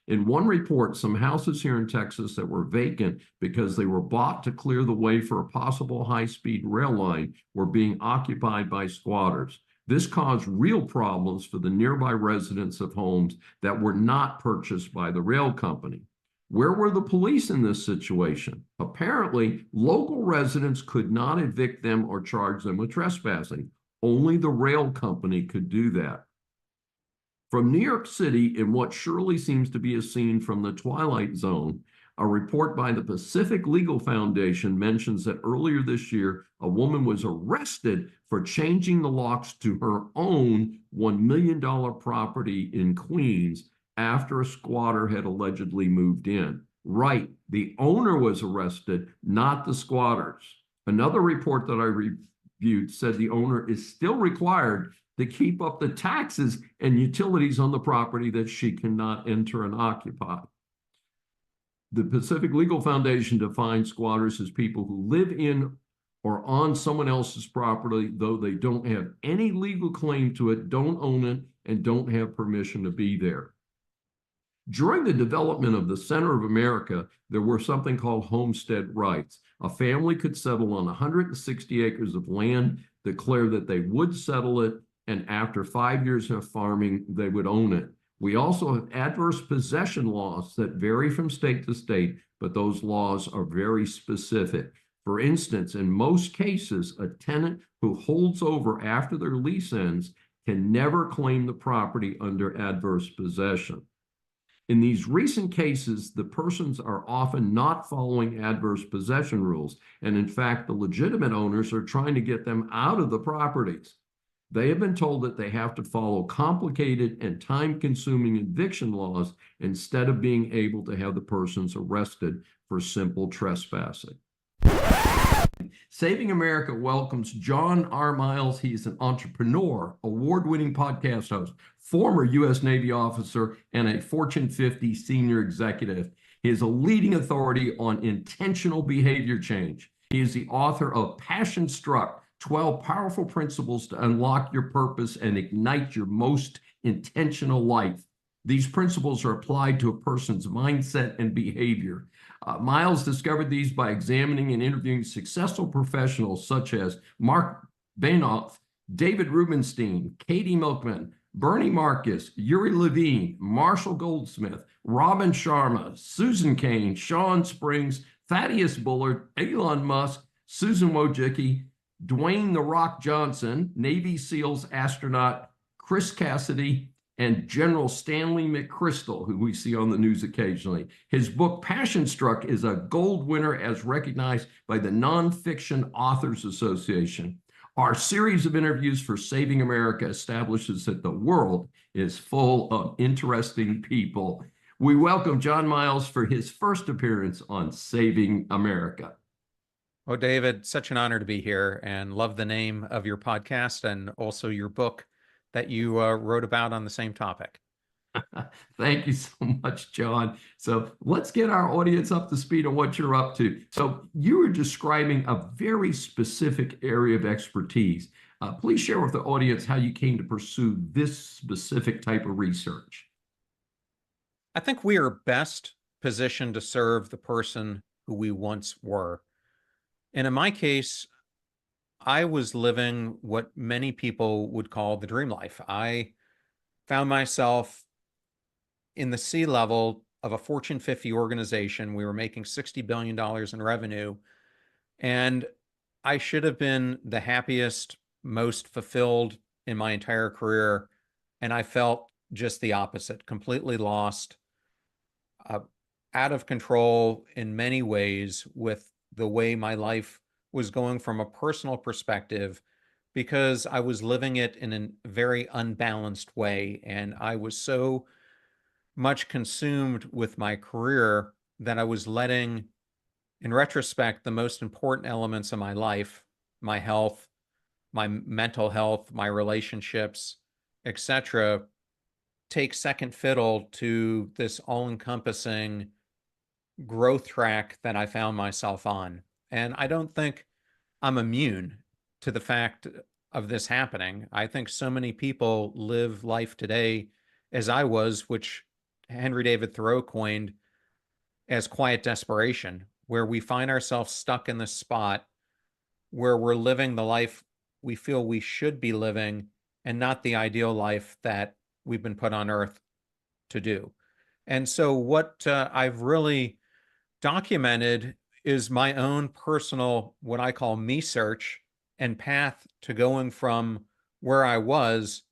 In one report, some houses here in Texas that were vacant because they were bought to clear the way for a possible high-speed rail line were being occupied by squatters. This caused real problems for the nearby residents of homes that were not purchased by the rail company. Where were the police in this situation? Apparently, local residents could not evict them or charge them with trespassing. Only the rail company could do that. From New York City, in what surely seems to be a scene from the Twilight Zone, a report by the Pacific Legal Foundation mentions that earlier this year, a woman was arrested for changing the locks to her own $1 million property in Queens after a squatter had allegedly moved in. Right, the owner was arrested, not the squatters. Another report that I interviewed said the owner is still required to keep up the taxes and utilities on the property that she cannot enter and occupy. The Pacific Legal Foundation defines squatters as people who live in or on someone else's property, though they don't have any legal claim to it, don't own it, and don't have permission to be there. During the development of the center of America, there were something called homestead rights. A family could settle on 160 acres of land, declare that they would settle it, and after 5 years of farming, they would own it. We also have adverse possession laws that vary from state to state, but those laws are very specific. For instance, in most cases, a tenant who holds over after their lease ends can never claim the property under adverse possession. In these recent cases, the persons are often not following adverse possession rules, and in fact, the legitimate owners are trying to get them out of the properties. They have been told that they have to follow complicated and time-consuming eviction laws instead of being able to have the persons arrested for simple trespassing. Saving America welcomes John R. Miles. He's an entrepreneur, award-winning podcast host, former U.S. Navy officer, and a Fortune 50 senior executive. He is a leading authority on intentional behavior change. He is the author of Passion Struck, 12 Powerful Principles to Unlock Your Purpose and Ignite Your Most Intentional Life. These principles are applied to a person's mindset and behavior. Miles discovered these by examining and interviewing successful professionals such as Mark Bainoff, David Rubenstein, Katie Milkman, Bernie Marcus, Yuri Levine, Marshall Goldsmith, Robin Sharma, Susan Cain, Sean Springs, Thaddeus Bullard, Elon Musk, Susan Wojcicki, Dwayne "The Rock" Johnson, Navy SEALs astronaut Chris Cassidy, and General Stanley McChrystal, who we see on the news occasionally. His book, Passion Struck, is a gold winner as recognized by the Nonfiction Authors Association. Our series of interviews for Saving America establishes that the world is full of interesting people. We welcome John Miles for his first appearance on Saving America. Oh, David, such an honor to be here, and love the name of your podcast and also your book that you wrote about on the same topic. Thank you so much, John. So let's get our audience up to speed on what you're up to. So you were describing a very specific area of expertise. Please share with the audience how you came to pursue this specific type of research. I think we are best positioned to serve the person who we once were. And in my case, I was living what many people would call the dream life. I found myself in the C-level of a Fortune 50 organization. We were making $60 billion in revenue, and I should have been the happiest, most fulfilled in my entire career, and I felt just the opposite, completely lost, out of control in many ways with the way my life was going from a personal perspective, because I was living it in a very unbalanced way. And I was so much consumed with my career that I was letting, in retrospect, the most important elements of my life, my health, my mental health, my relationships, etc., take second fiddle to this all-encompassing growth track that I found myself on. And I don't think I'm immune to the fact of this happening. I think so many people live life today as I was, which Henry David Thoreau coined as quiet desperation, where we find ourselves stuck in this spot where we're living the life we feel we should be living and not the ideal life that we've been put on earth to do. And so what I've really documented is my own personal, what I call me search and path to going from where I was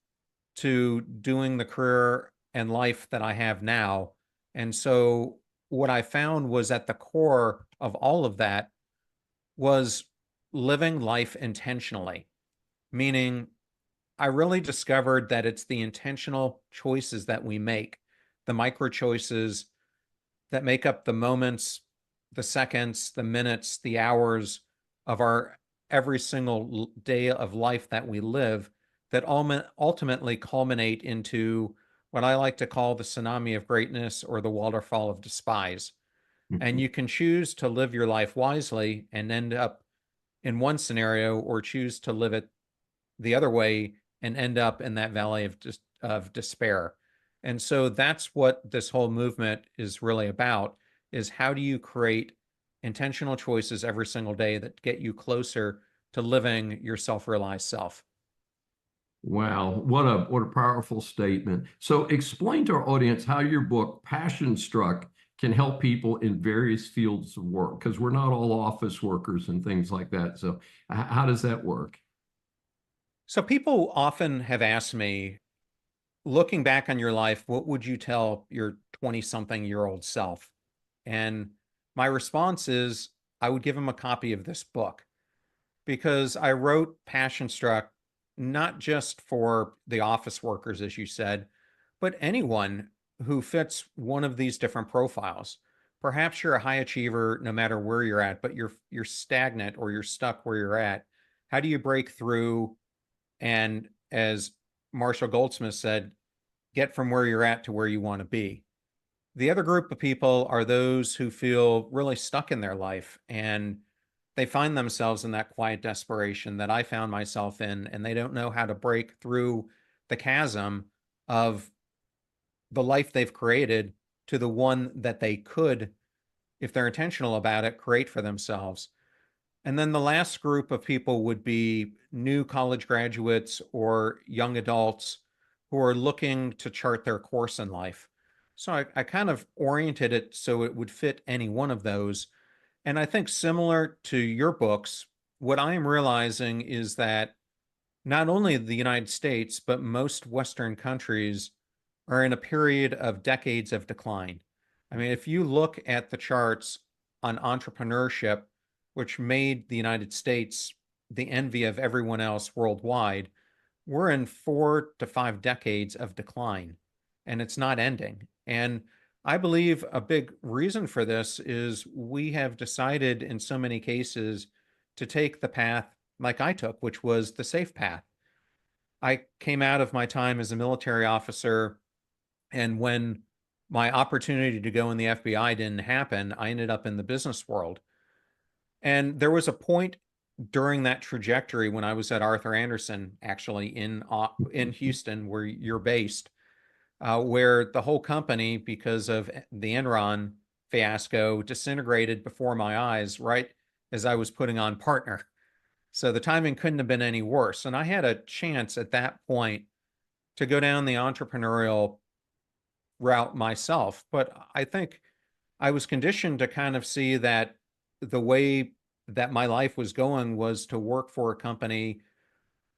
to doing the career and life that I have now. And so what I found was at the core of all of that was living life intentionally, meaning I really discovered that it's the intentional choices that we make, the micro choices that make up the moments, the seconds, the minutes, the hours of our every single day of life that we live that ultimately culminate into what I like to call the tsunami of greatness or the waterfall of despise. And you can choose to live your life wisely and end up in one scenario, or choose to live it the other way and end up in that valley of despair. And so that's what this whole movement is really about, is how do you create intentional choices every single day that get you closer to living your self-realized self. Wow, what a powerful statement. So explain to our audience how your book, Passion Struck, can help people in various fields of work, because we're not all office workers and things like that. So how does that work? So people often have asked me, looking back on your life, what would you tell your 20-something-year-old self? And my response is, I would give them a copy of this book, because I wrote Passion Struck not just for the office workers, as you said, but anyone who fits one of these different profiles. Perhaps you're a high achiever no matter where you're at, but you're stagnant or you're stuck where you're at. How do you break through? And as Marshall Goldsmith said, get from where you're at to where you want to be. The other group of people are those who feel really stuck in their life, and they find themselves in that quiet desperation that I found myself in, and they don't know how to break through the chasm of the life they've created to the one that they could, if they're intentional about it, create for themselves. And then the last group of people would be new college graduates or young adults who are looking to chart their course in life. So I kind of oriented it so it would fit any one of those. And I think, similar to your books, what I am realizing is that not only the United States, but most Western countries are in a period of decades of decline. I mean, if you look at the charts on entrepreneurship, which made the United States the envy of everyone else worldwide, we're in 4 to 5 decades of decline, and it's not ending. And I believe a big reason for this is we have decided in so many cases to take the path like I took, which was the safe path. I came out of my time as a military officer, and when my opportunity to go in the FBI didn't happen, I ended up in the business world. And there was a point during that trajectory when I was at Arthur Andersen, actually in Houston, where you're based, where the whole company, because of the Enron fiasco, disintegrated before my eyes, right as I was putting on partner. So the timing couldn't have been any worse. And I had a chance at that point to go down the entrepreneurial route myself. But I think I was conditioned to kind of see that the way that my life was going was to work for a company,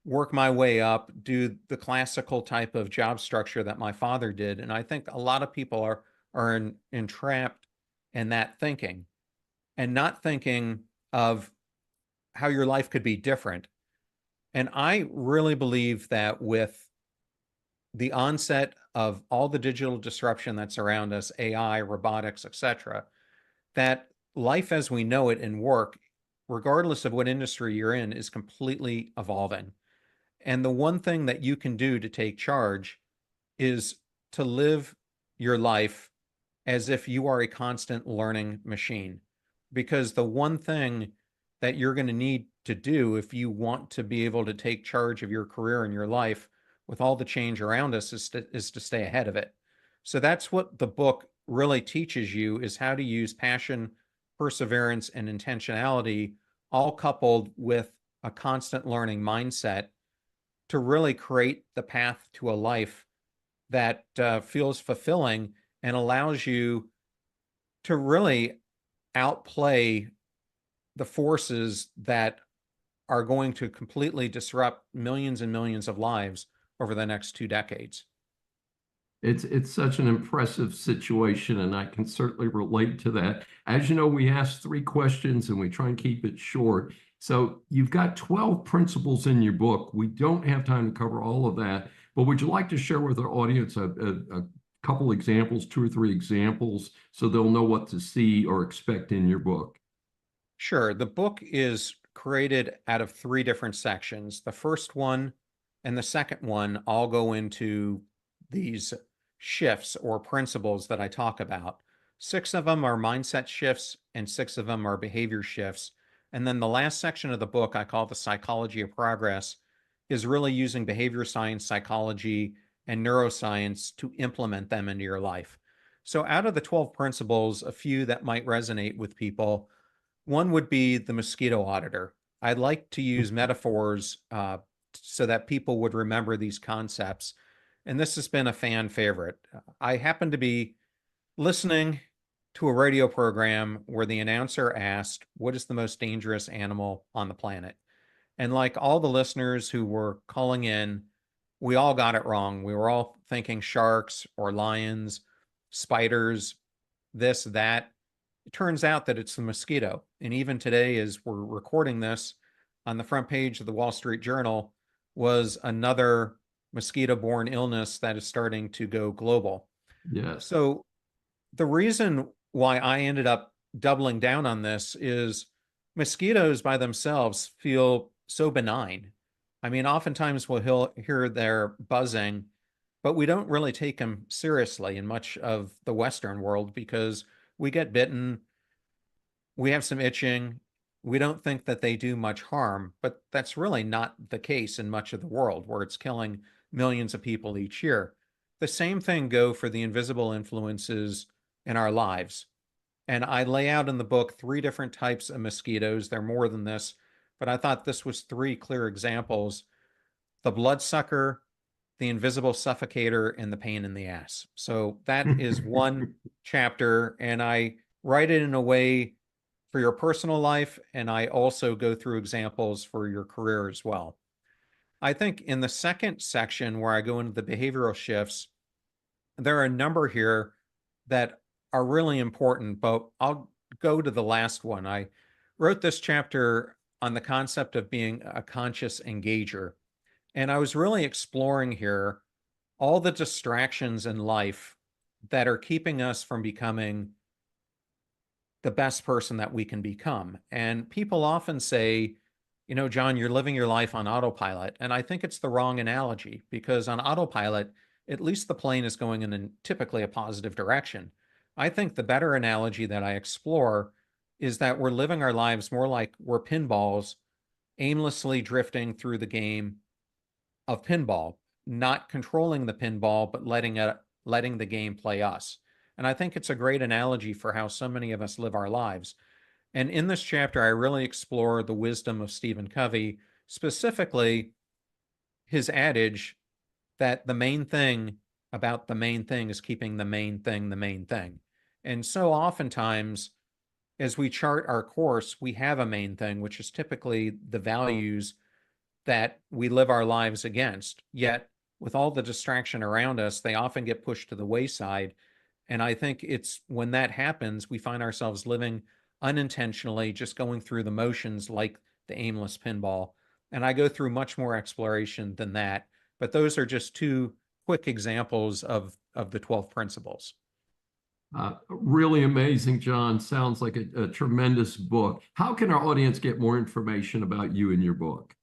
work my way up, do the classical type of job structure that my father did. And I think a lot of people are entrapped in that thinking, and not thinking of how your life could be different. And I really believe that with the onset of all the digital disruption that's around us, AI, robotics, etc., that life as we know it in work, regardless of what industry you're in, is completely evolving. And the one thing that you can do to take charge is to live your life as if you are a constant learning machine. Because the one thing that you're going to need to do if you want to be able to take charge of your career and your life with all the change around us is to stay ahead of it. So that's what the book really teaches you, is how to use passion, perseverance, and intentionality, all coupled with a constant learning mindset, to really create the path to a life that feels fulfilling and allows you to really outplay the forces that are going to completely disrupt millions and millions of lives over the next 2 decades. It's such an impressive situation, and I can certainly relate to that. As you know, we ask 3 questions and we try and keep it short. So you've got 12 principles in your book. We don't have time to cover all of that, but would you like to share with our audience a couple examples, 2 or 3 examples, so they'll know what to see or expect in your book? Sure. The book is created out of 3 different sections. The first one and the second one all go into these shifts or principles that I talk about. 6 of them are mindset shifts and 6 of them are behavior shifts. And then the last section of the book I call the psychology of progress is really using behavior science, psychology, and neuroscience to implement them into your life. So out of the 12 principles, a few that might resonate with people, one would be the mosquito auditor. I'd like to use metaphors so that people would remember these concepts. And this has been a fan favorite. I happen to be listening to a radio program where the announcer asked, "What is the most dangerous animal on the planet?" And like all the listeners who were calling in, we all got it wrong. We were all thinking sharks or lions, spiders, this, that. It turns out that it's the mosquito. And even today, as we're recording this, on the front page of the Wall Street Journal was another mosquito-borne illness that is starting to go global. Yes. So the reason why I ended up doubling down on this is mosquitoes by themselves feel so benign. I mean, oftentimes we'll hear their buzzing, but we don't really take them seriously in much of the Western world because we get bitten, we have some itching, we don't think that they do much harm, but that's really not the case in much of the world where it's killing millions of people each year. The same thing go for the invisible influences in our lives. And I lay out in the book 3 different types of mosquitoes. They're more than this, but I thought this was 3 clear examples: the bloodsucker, the invisible suffocator, and the pain in the ass. So that is one chapter, and I write it in a way for your personal life, and I also go through examples for your career as well. I think in the second section where I go into the behavioral shifts, there are a number here that are really important, but I'll go to the last one. I wrote this chapter on the concept of being a conscious engager. And I was really exploring here all the distractions in life that are keeping us from becoming the best person that we can become. And people often say, you know, John, you're living your life on autopilot. And I think it's the wrong analogy because on autopilot, at least the plane is going in typically a positive direction. I think the better analogy that I explore is that we're living our lives more like we're pinballs, aimlessly drifting through the game of pinball, not controlling the pinball, but letting the game play us. And I think it's a great analogy for how so many of us live our lives. And in this chapter, I really explore the wisdom of Stephen Covey, specifically his adage that the main thing about the main thing is keeping the main thing the main thing. And so oftentimes, as we chart our course, we have a main thing, which is typically the values that we live our lives against. Yet, with all the distraction around us, they often get pushed to the wayside. And I think it's when that happens, we find ourselves living unintentionally, just going through the motions like the aimless pinball. And I go through much more exploration than that. But those are just 2 quick examples of the 12 principles. Really amazing, John. Sounds like a tremendous book. How can our audience get more information about you and your book?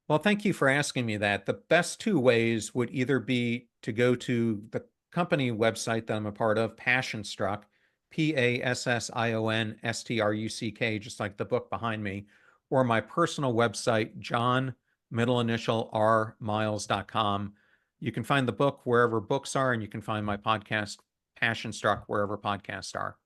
Well, thank you for asking me that. The best 2 ways would either be to go to the company website that I'm a part of, Passionstruck, PASSIONSTRUCK, just like the book behind me, or my personal website, John, middle initial R, Miles.com. You can find the book wherever books are, and you can find my podcast, Passionstruck, wherever podcasts are.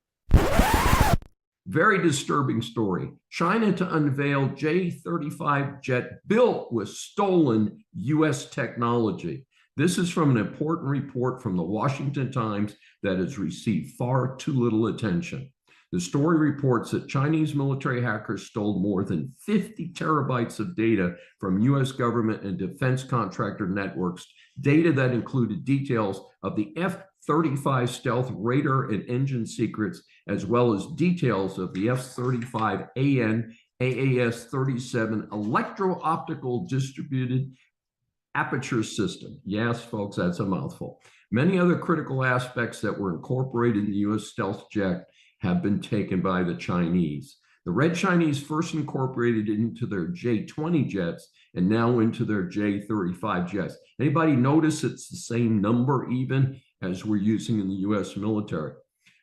Very disturbing story. China to unveil J-35 jet built with stolen U.S. technology. This is from an important report from the Washington Times that has received far too little attention. The story reports that Chinese military hackers stole more than 50 terabytes of data from U.S. government and defense contractor networks, data that included details of the F-35 stealth radar and engine secrets, as well as details of the F-35AN AAS-37 electro-optical distributed aperture system. Yes, folks, that's a mouthful. Many other critical aspects that were incorporated in the U.S. stealth jet have been taken by the Chinese. The Red Chinese first incorporated it into their J-20 jets and now into their J-35 jets. Anybody notice it's the same number even as we're using in the U.S. military?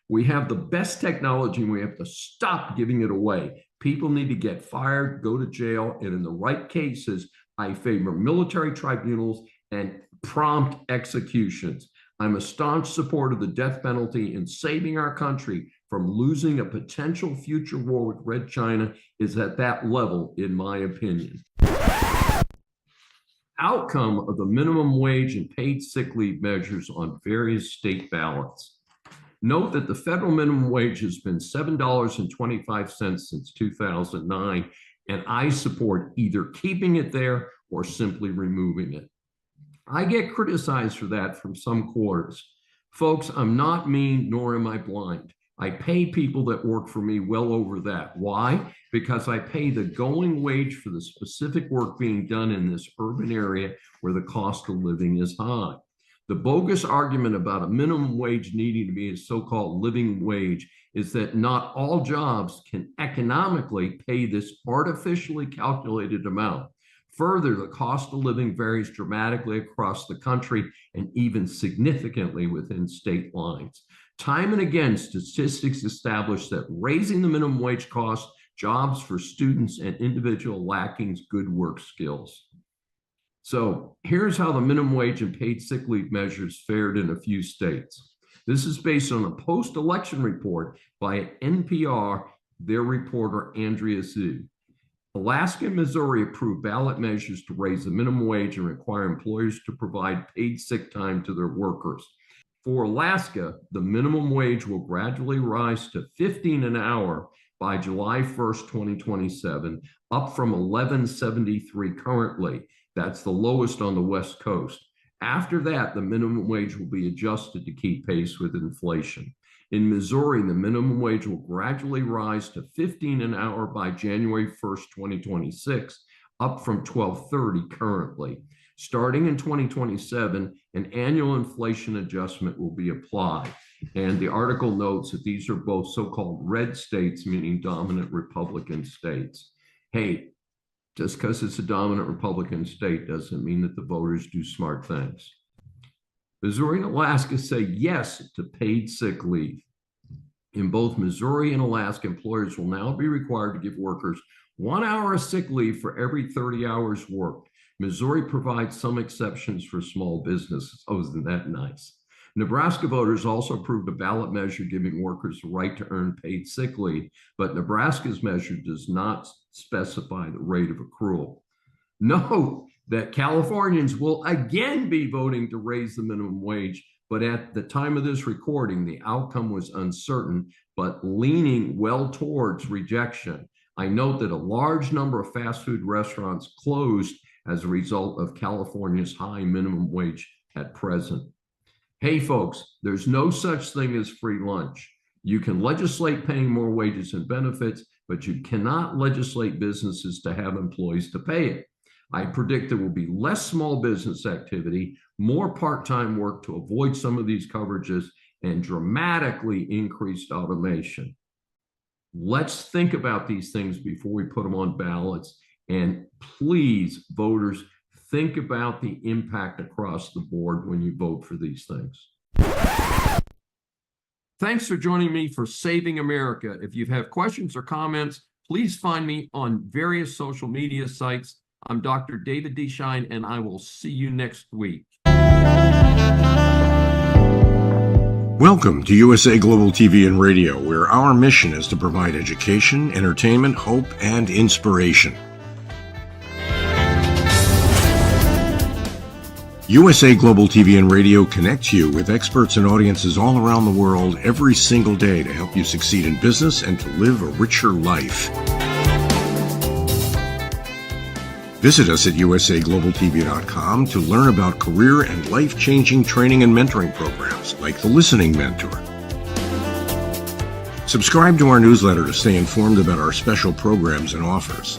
We have the best technology and we have to stop giving it away. People need to get fired, go to jail, and in the right cases, I favor military tribunals and prompt executions. I'm a staunch supporter of the death penalty, and saving our country from losing a potential future war with Red China is at that level, in my opinion. Outcome of the minimum wage and paid sick leave measures on various state ballots. Note that the federal minimum wage has been $7.25 since 2009, and I support either keeping it there or simply removing it. I get criticized for that from some quarters. Folks, I'm not mean, nor am I blind. I pay people that work for me well over that. Why? Because I pay the going wage for the specific work being done in this urban area where the cost of living is high. The bogus argument about a minimum wage needing to be a so-called living wage is that not all jobs can economically pay this artificially calculated amount. Further, the cost of living varies dramatically across the country and even significantly within state lines. Time and again, statistics establish that raising the minimum wage costs jobs for students and individuals lacking good work skills. So here's how the minimum wage and paid sick leave measures fared in a few states. This is based on a post-election report by NPR, their reporter Andrea Zhu. Alaska and Missouri approved ballot measures to raise the minimum wage and require employers to provide paid sick time to their workers. For Alaska, the minimum wage will gradually rise to $15 an hour by July 1st, 2027, up from $11.73 currently. That's the lowest on the West Coast. After that, the minimum wage will be adjusted to keep pace with inflation. In Missouri, the minimum wage will gradually rise to $15 an hour by January 1st, 2026, up from $12.30 currently. Starting in 2027, an annual inflation adjustment will be applied. And the article notes that these are both so-called red states, meaning dominant Republican states. Hey, just because it's a dominant Republican state doesn't mean that the voters do smart things. Missouri and Alaska say yes to paid sick leave. In both Missouri and Alaska, employers will now be required to give workers 1 hour of sick leave for every 30 hours worked. Missouri provides some exceptions for small businesses. Oh, isn't that nice? Nebraska voters also approved a ballot measure giving workers the right to earn paid sick leave, but Nebraska's measure does not specify the rate of accrual. Note that Californians will again be voting to raise the minimum wage, but at the time of this recording, the outcome was uncertain, but leaning well towards rejection. I note that a large number of fast food restaurants closed as a result of California's high minimum wage at present. Hey folks, there's no such thing as free lunch. You can legislate paying more wages and benefits, but you cannot legislate businesses to have employees to pay it. I predict there will be less small business activity, more part-time work to avoid some of these coverages, and dramatically increased automation. Let's think about these things before we put them on ballots. And please, voters, think about the impact across the board when you vote for these things. Thanks for joining me for Saving America. If you have questions or comments, please find me on various social media sites. I'm Dr. David D. Schein, and I will see you next week. Welcome to USA Global TV and Radio, where our mission is to provide education, entertainment, hope, and inspiration. USA Global TV and Radio connects you with experts and audiences all around the world every single day to help you succeed in business and to live a richer life. Visit us at usaglobaltv.com to learn about career and life-changing training and mentoring programs like the Listening Mentor. Subscribe to our newsletter to stay informed about our special programs and offers.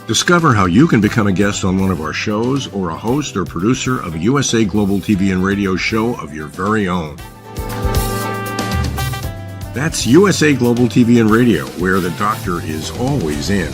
Discover how you can become a guest on one of our shows or a host or producer of a USA Global TV and Radio show of your very own. That's USA Global TV and Radio, where the doctor is always in.